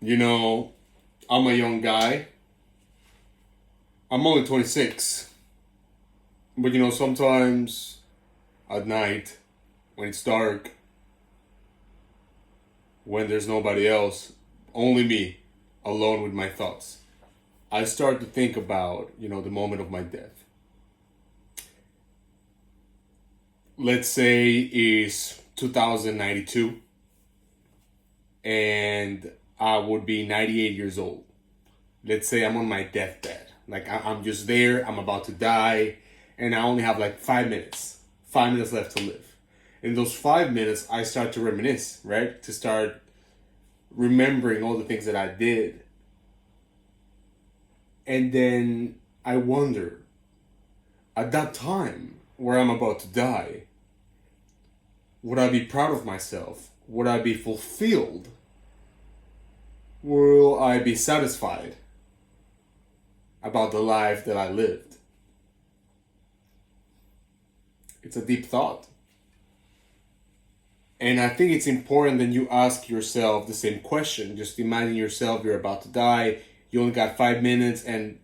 You know, I'm a young guy. I'm only 26. But sometimes at night, when it's dark, when there's nobody else, only me, alone with my thoughts, I start to think about, the moment of my death. Let's say is 2092 and I would be 98 years old. Let's say I'm on my deathbed. Like I'm just there, I'm about to die, and I only have like 5 minutes. 5 minutes left to live. In those 5 minutes, I start to reminisce, right? To start remembering all the things that I did. And then I wonder, at that time where I'm about to die, would I be proud of myself? Would I be fulfilled? Will I be satisfied about the life that I lived? It's a deep thought. And I think it's important that you ask yourself the same question. Just imagine yourself, you're about to die, you only got 5 minutes, and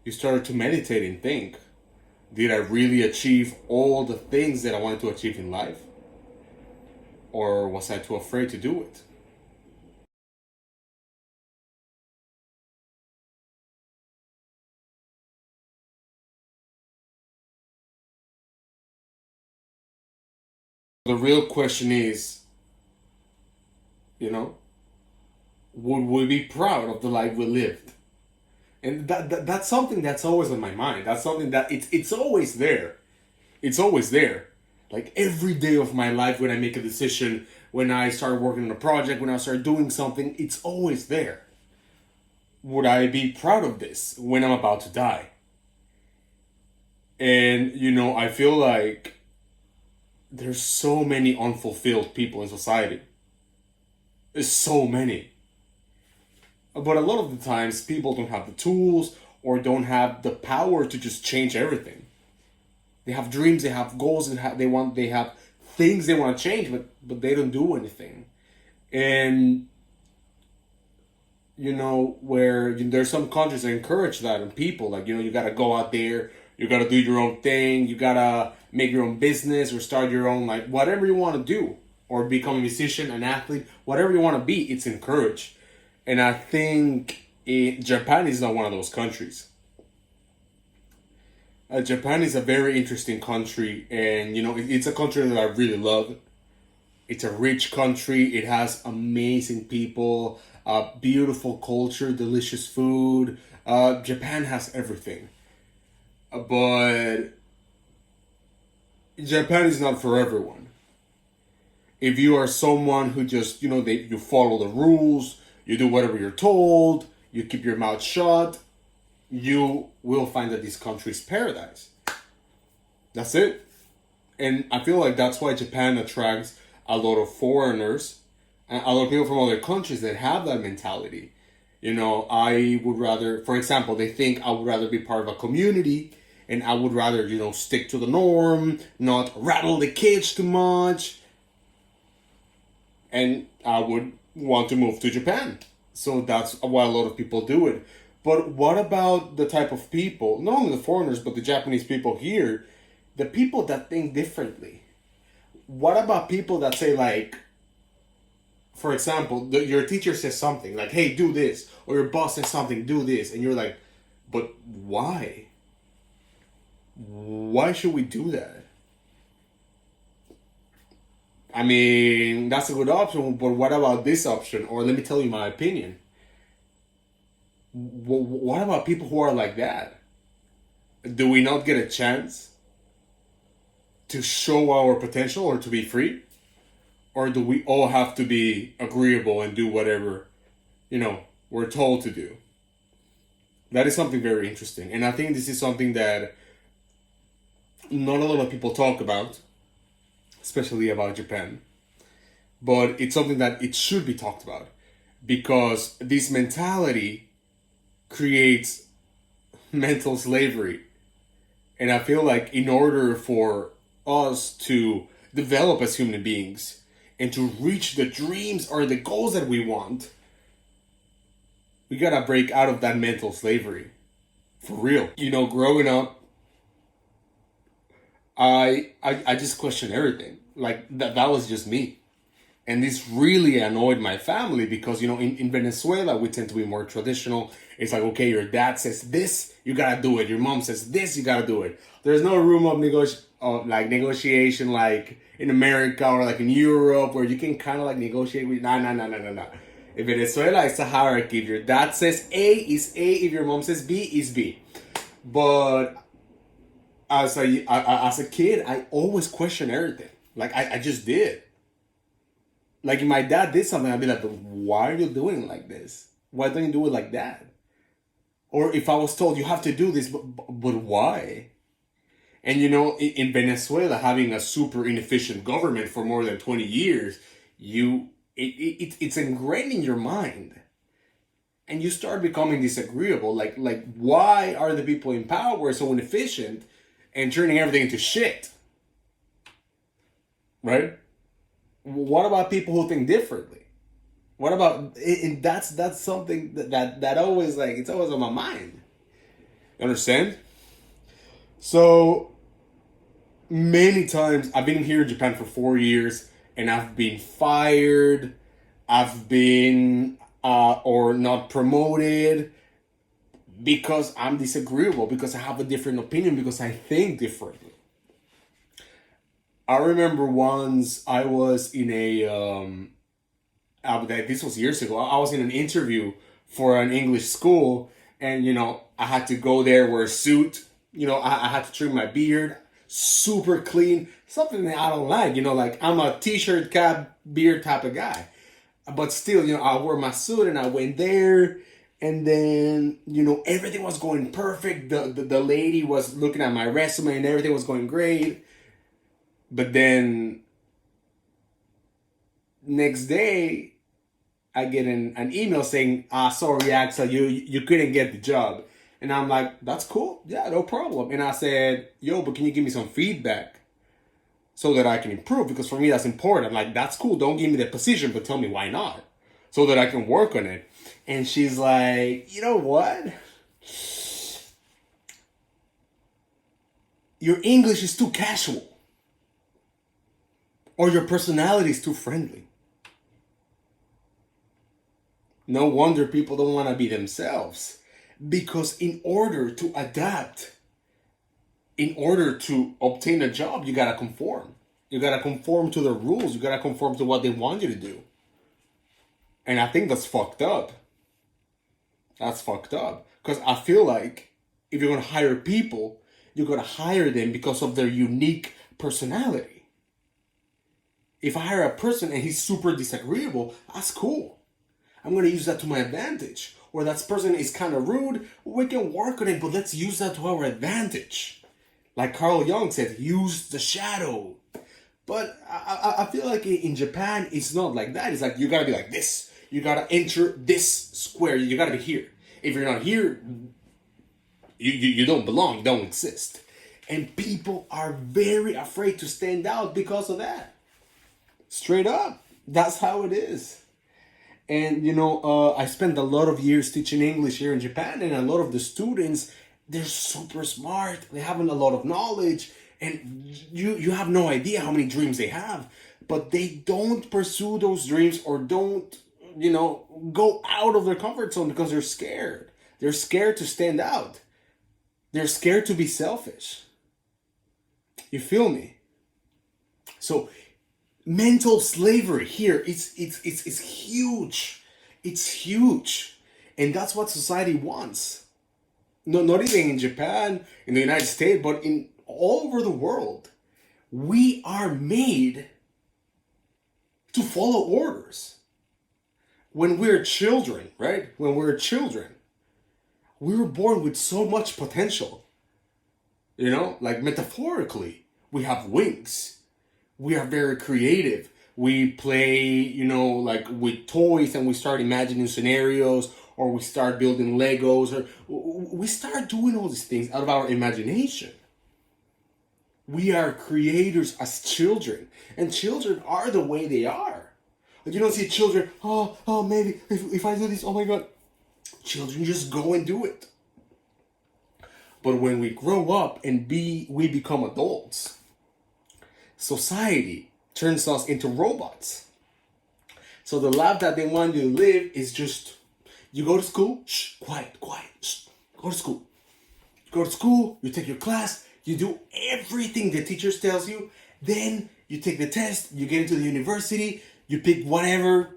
you start to meditate and think, did I really achieve all the things that I wanted to achieve in life? Or was I too afraid to do it? The real question is, you know, would we be proud of the life we lived? And that's something that's always on my mind. That's something that it's always there. It's always there. Like every day of my life when I make a decision, when I start working on a project, when I start doing something, it's always there. Would I be proud of this when I'm about to die? And I feel like there's so many unfulfilled people in society. There's so many. But a lot of the times people don't have the tools or don't have the power to just change everything. They have dreams, they have goals, and they have things they want to change, but they don't do anything. And where there's some countries that encourage that, and people like you gotta go out there, you gotta do your own thing, you gotta make your own business or start your own, like whatever you want to do, or become a musician, an athlete, whatever you want to be, it's encouraged. And I think Japan is not one of those countries. Japan is a very interesting country, and it's a country that I really love. It's a rich country. It has amazing people, beautiful culture, delicious food. Japan has everything, but Japan is not for everyone. If you are someone who just you follow the rules, you do whatever you're told, you keep your mouth shut, you will find that this country is paradise. That's it. And I feel like that's why Japan attracts a lot of foreigners and a lot of people from other countries that have that mentality. I would rather, for example, they think I would rather be part of a community and I would rather, stick to the norm, not rattle the cage too much. And I would want to move to Japan. So that's why a lot of people do it. But what about the type of people, not only the foreigners, but the Japanese people here, the people that think differently? What about people that say, like, for example, your teacher says something, like, hey, do this, or your boss says something, do this, and you're like, but why? Why should we do that? I mean, that's a good option, but what about this option? Or let me tell you my opinion. What about people who are like that? Do we not get a chance to show our potential or to be free? Or do we all have to be agreeable and do whatever, we're told to do? That is something very interesting. And I think this is something that not a lot of people talk about, especially about Japan. But it's something that it should be talked about because this mentality creates mental slavery. And I feel like in order for us to develop as human beings and to reach the dreams or the goals that we want, we gotta break out of that mental slavery. For real. Growing up, I just questioned everything. Like that was just me. And this really annoyed my family because, in Venezuela, we tend to be more traditional. It's like, okay, your dad says this, you gotta do it. Your mom says this, you gotta do it. There's no room of negotiation like in America or like in Europe where you can kind of like negotiate with. No. In Venezuela, it's a hierarchy. If your dad says A is A, if your mom says B is B. But as a kid, I always questioned everything. Like I just did. Like if my dad did something, I'd be like, but why are you doing like this? Why don't you do it like that? Or if I was told you have to do this, but why? And in Venezuela, having a super inefficient government for more than 20 years, it's ingrained in your mind. And you start becoming disagreeable. Like why are the people in power so inefficient and turning everything into shit? Right? What about people who think differently? What about, and that's something that always it's always on my mind. You understand? So many times I've been here in Japan for 4 years and I've been fired. I've been or not promoted because I'm disagreeable, because I have a different opinion, because I think differently. I remember once I was in this was years ago. I was in an interview for an English school, and I had to go there, wear a suit. I had to trim my beard, super clean, something that I don't like. Like I'm a t-shirt, cap, beard type of guy, but still, I wore my suit and I went there, and then everything was going perfect. The lady was looking at my resume and everything was going great. But then next day, I get an email saying, sorry, Axel, you couldn't get the job. And I'm like, that's cool. Yeah, no problem. And I said, yo, but can you give me some feedback so that I can improve? Because for me, that's important. I'm like, that's cool. Don't give me the position, but tell me why not, so that I can work on it. And she's like, you know what? Your English is too casual. Or your personality is too friendly. No wonder people don't want to be themselves. Because in order to adapt, in order to obtain a job, you gotta conform. You gotta conform to the rules. You gotta conform to what they want you to do. And I think that's fucked up. That's fucked up. Because I feel like if you're gonna hire people, you're gonna hire them because of their unique personality. If I hire a person and he's super disagreeable, that's cool. I'm going to use that to my advantage. Or that person is kind of rude, we can work on it, but let's use that to our advantage. Like Carl Jung said, use the shadow. But I feel like in Japan, it's not like that. It's like, you got to be like this. You got to enter this square. You got to be here. If you're not here, you don't belong. You don't exist. And people are very afraid to stand out because of that. Straight up. That's how it is. And, I spent a lot of years teaching English here in Japan, and a lot of the students, they're super smart. They have a lot of knowledge, and you have no idea how many dreams they have. But they don't pursue those dreams, or don't, go out of their comfort zone because they're scared. They're scared to stand out. They're scared to be selfish. You feel me? So, mental slavery here, it's huge. It's huge. And that's what society wants. No, not even in Japan, in the United States, but in all over the world. We are made to follow orders. When we're children, right? When we're children, we were born with so much potential. Like metaphorically, we have wings. We are very creative. We play, like with toys, and we start imagining scenarios, or we start building Legos, or we start doing all these things out of our imagination. We are creators as children, and children are the way they are. You don't see children, maybe if I do this, oh my God. Children just go and do it. But when we grow up and we become adults, society turns us into robots. So the life that they want you to live is just, you go to school, shh, quiet, shh, go to school. You go to school, you take your class, you do everything the teacher tells you, then you take the test, you get into the university, you pick whatever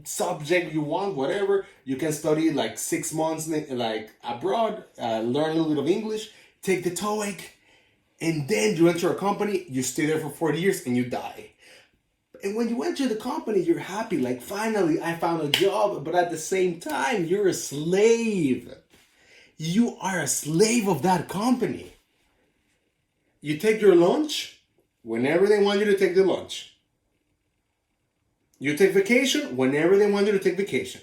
subject you want, whatever. You can study like 6 months like abroad, learn a little bit of English, take the TOEIC, and then you enter a company, you stay there for 40 years and you die. And when you enter the company, you're happy, like finally I found a job, but at the same time, you're a slave. You are a slave of that company. You take your lunch whenever they want you to take the lunch. You take vacation whenever they want you to take vacation.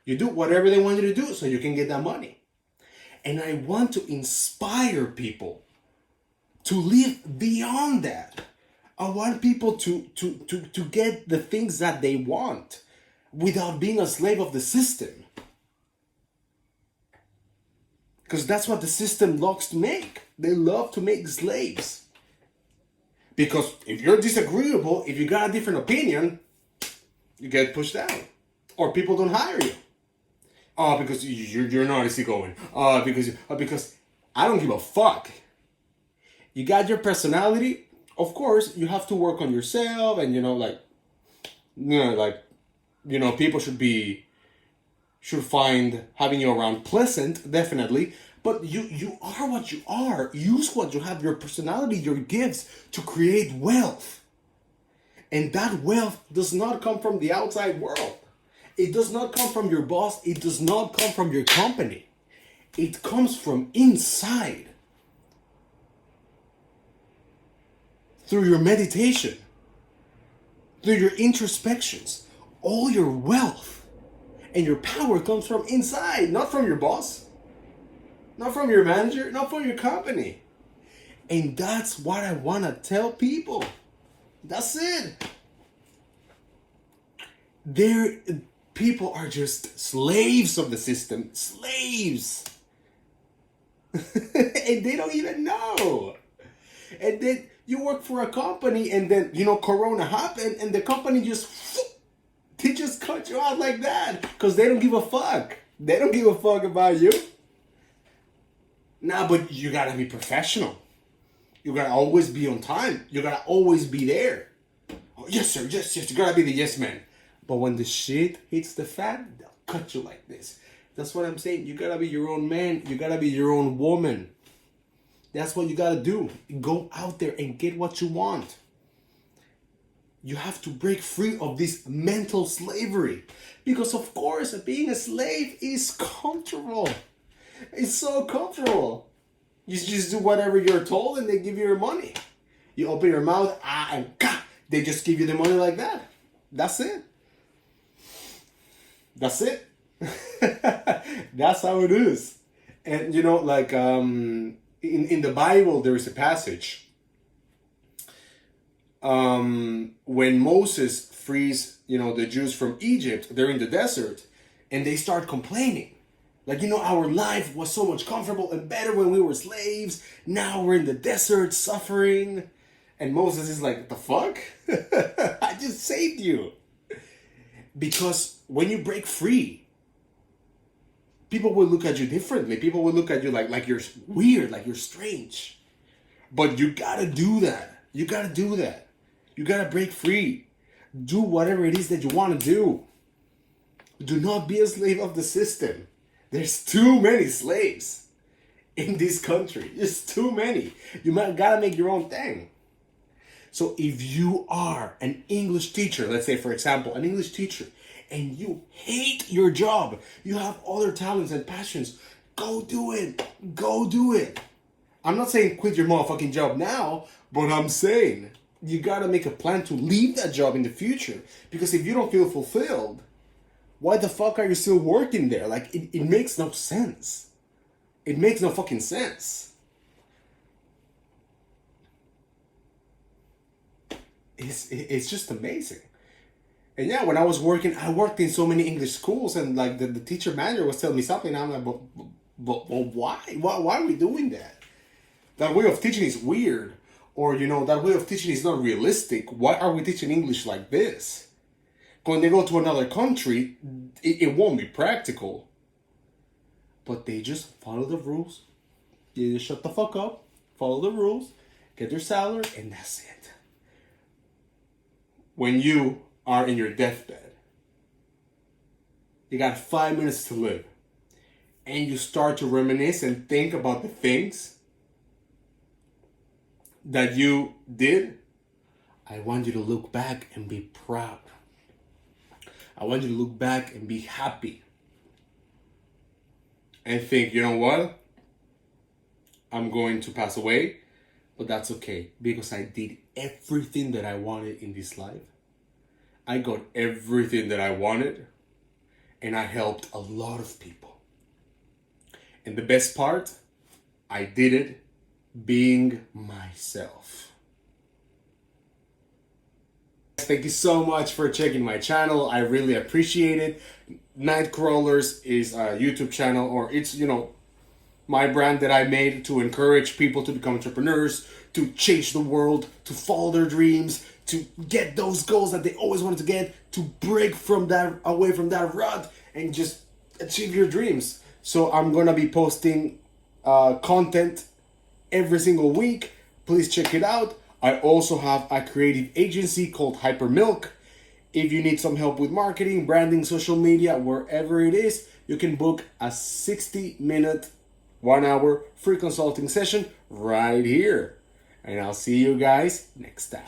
You do whatever they want you to do so you can get that money. And I want to inspire people to live beyond that. I want people to get the things that they want without being a slave of the system. Because that's what the system loves to make. They love to make slaves. Because if you're disagreeable, if you got a different opinion, you get pushed out. Or people don't hire you. Because you're not easygoing. Because I don't give a fuck. You got your personality. Of course, you have to work on yourself, and people should find having you around pleasant, definitely. But you are what you are. Use what you have, your personality, your gifts, to create wealth. And that wealth does not come from the outside world. It does not come from your boss. It does not come from your company. It comes from inside. Through your meditation. Through your introspections. All your wealth and your power comes from inside, not from your boss. Not from your manager, not from your company. And that's what I want to tell people. That's it. People are just slaves of the system. Slaves. And they don't even know. And then you work for a company and then, Corona happened and the company they just cut you out like that because they don't give a fuck. They don't give a fuck about you. Nah, but you gotta be professional. You gotta always be on time. You gotta always be there. Oh, yes, sir. Yes. You gotta be the yes man. But when the shit hits the fan, they'll cut you like this. That's what I'm saying. You gotta be your own man. You gotta be your own woman. That's what you gotta do. Go out there and get what you want. You have to break free of this mental slavery. Because of course, being a slave is comfortable. It's so comfortable. You just do whatever you're told and they give you your money. You open your mouth, and they just give you the money like that. That's it. That's it. That's how it is. And in the Bible, there is a passage when Moses frees, the Jews from Egypt. They're in the desert and they start complaining. Our life was so much comfortable and better when we were slaves. Now we're in the desert suffering. And Moses is like, the fuck? I just saved you. Because when you break free, people will look at you differently. People will look at you like you're weird, like you're strange. But you gotta do that. You gotta do that. You gotta break free. Do whatever it is that you want to do. Do not be a slave of the system. There's too many slaves in this country. There's too many. You gotta make your own thing. So if you are an English teacher, let's say for example, an English teacher, and you hate your job, you have other talents and passions, go do it. Go do it. I'm not saying quit your motherfucking job now, but I'm saying you gotta make a plan to leave that job in the future. Because if you don't feel fulfilled, why the fuck are you still working there? It makes no sense. It makes no fucking sense. It's just amazing. And yeah, when I was working, I worked in so many English schools, and like the teacher manager was telling me something, and I'm like, but why? Why are we doing that? That way of teaching is weird. Or, you know, that way of teaching is not realistic. Why are we teaching English like this? When they go to another country, it won't be practical. But they just follow the rules. You just shut the fuck up, follow the rules, get your salary, and that's it. When you are in your deathbed, you got 5 minutes to live, and you start to reminisce and think about the things that you did, I want you to look back and be proud. I want you to look back and be happy. And think, you know what? I'm going to pass away, but that's okay, because I did everything that I wanted in this life. I got everything that I wanted, and I helped a lot of people. And the best part, I did it being myself. Thank you so much for checking my channel. I really appreciate it. Nightcrawlers is a YouTube channel, or it's, you know, my brand that I made to encourage people to become entrepreneurs, to change the world, to follow their dreams, to get those goals that they always wanted to get, to break from that, away from that rut, and just achieve your dreams. So I'm gonna be posting content every single week. Please check it out. I also have a creative agency called Hypermilk. If you need some help with marketing, branding, social media, wherever it is, you can book a 60-minute, 1-hour free consulting session right here. And I'll see you guys next time.